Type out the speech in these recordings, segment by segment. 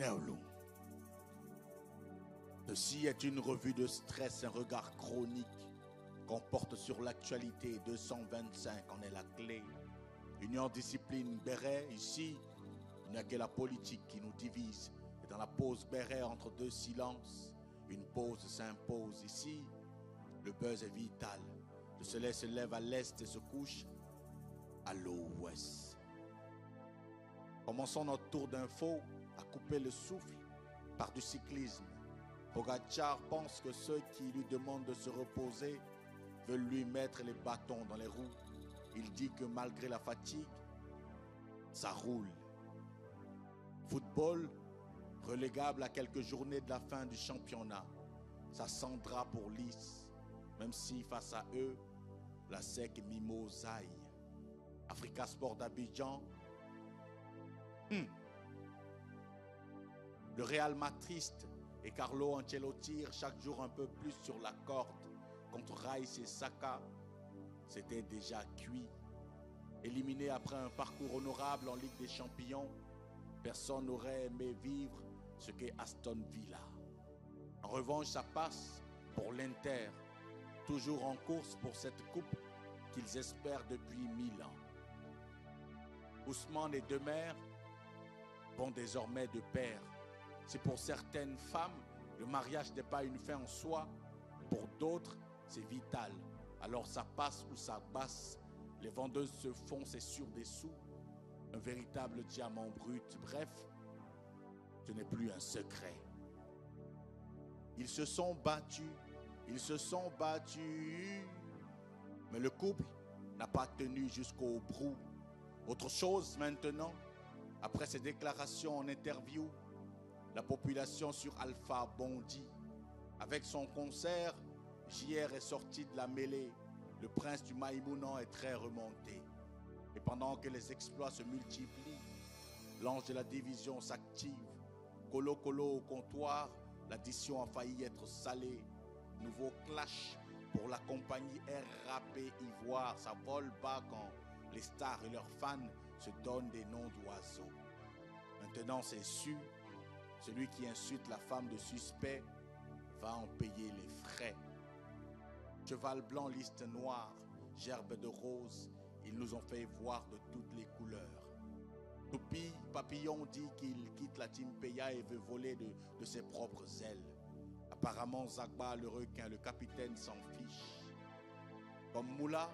Neolung. Ceci est une revue de stress, un regard chronique qu'on porte sur l'actualité. 225 en est la clé. Union, discipline, béret. Ici, il n'y a que la politique qui nous divise. Et dans la pause béret entre deux silences, une pause s'impose. Ici, le buzz est vital. Le soleil se lève à l'est et se couche à l'ouest. Commençons notre tour d'info à couper le souffle par du cyclisme. Pogacar pense que ceux qui lui demandent de se reposer veulent lui mettre les bâtons dans les roues. Il dit que malgré la fatigue, ça roule. Football, relégable à quelques journées de la fin du championnat. Ça sentira pour Lys, même si face à eux, la SEC mimosaille. Africa Sport d'Abidjan. Le Real Matriste et Carlo Ancelotti chaque jour un peu plus sur la corde contre Rice et Saka. C'était déjà cuit. Éliminé après un parcours honorable en Ligue des Champions, personne n'aurait aimé vivre ce qu'est Aston Villa. En revanche, ça passe pour l'Inter, toujours en course pour cette coupe qu'ils espèrent depuis 1000 ans. Ousmane et Demer vont désormais de pair. Si pour certaines femmes, le mariage n'est pas une fin en soi, pour d'autres, c'est vital. Alors ça passe ou ça basse. Les vendeuses se foncent sur des sous. Un véritable diamant brut. Bref, ce n'est plus un secret. Ils se sont battus. Mais le couple n'a pas tenu jusqu'au bout. Autre chose maintenant, après ces déclarations en interview, la population sur Alpha bondit. Avec son concert, JR est sorti de la mêlée. Le prince du Maïmounan est très remonté. Et pendant que les exploits se multiplient, l'ange de la division s'active. Colo Colo au comptoir, l'addition a failli être salée. Nouveau clash pour la compagnie RAP Ivoire. Ça vole bas quand les stars et leurs fans se donnent des noms d'oiseaux. Maintenant c'est su, celui qui insulte la femme de suspect va en payer les frais. Cheval blanc, liste noire, gerbe de rose, ils nous ont fait voir de toutes les couleurs. Toupie, papillon dit qu'il quitte la team Peya et veut voler de ses propres ailes. Apparemment, Zagba, le requin, le capitaine s'en fiche. Comme Moula,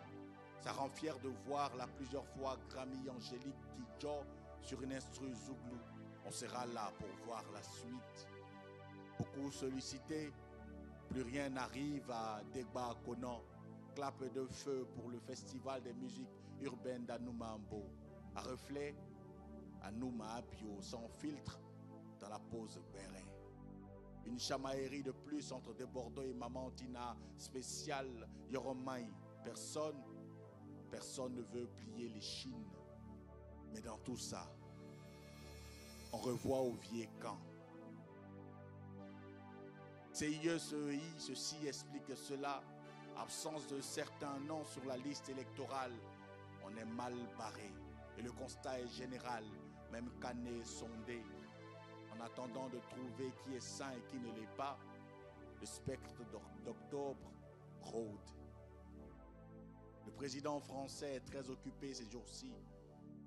ça rend fier de voir la plusieurs fois Grammy Angélique Kidjo sur une instru Zouglou. On sera là pour voir la suite. Beaucoup sollicités, plus rien n'arrive à Degba Konan. Clap de feu pour le festival des musiques urbaines d'Anoumambo. À reflet, Anouma Apio sans filtre dans la pause béret. Une chamaillerie de plus entre De Bordeaux et Mamantina spéciale Yoromai. Personne ne veut plier les chines. Mais dans tout ça, on revoit au vieux camp. CIE, CEI, ceci explique cela. Absence de certains noms sur la liste électorale. On est mal barré. Et le constat est général, même Canet sondé. En attendant de trouver qui est sain et qui ne l'est pas, le spectre d'octobre rôde. Le président français est très occupé ces jours-ci.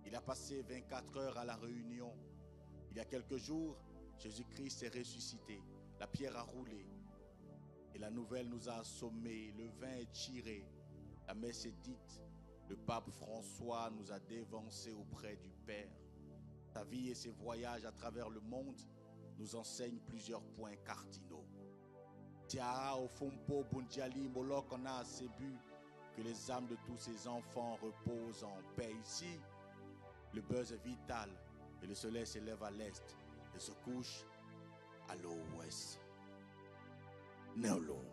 Il a passé 24 heures à la Réunion. Il y a quelques jours, Jésus-Christ est ressuscité. La pierre a roulé. Et la nouvelle nous a assommés. Le vin est tiré. La messe est dite. Le pape François nous a dévancés auprès du Père. Sa vie et ses voyages à travers le monde nous enseignent plusieurs points cardinaux. Tia au Fumpo Bundiali Molok en a assez bu. Que les âmes de tous ces enfants reposent en paix ici. Le buzz est vital et le soleil s'élève à l'est et se couche à l'ouest. Neolung.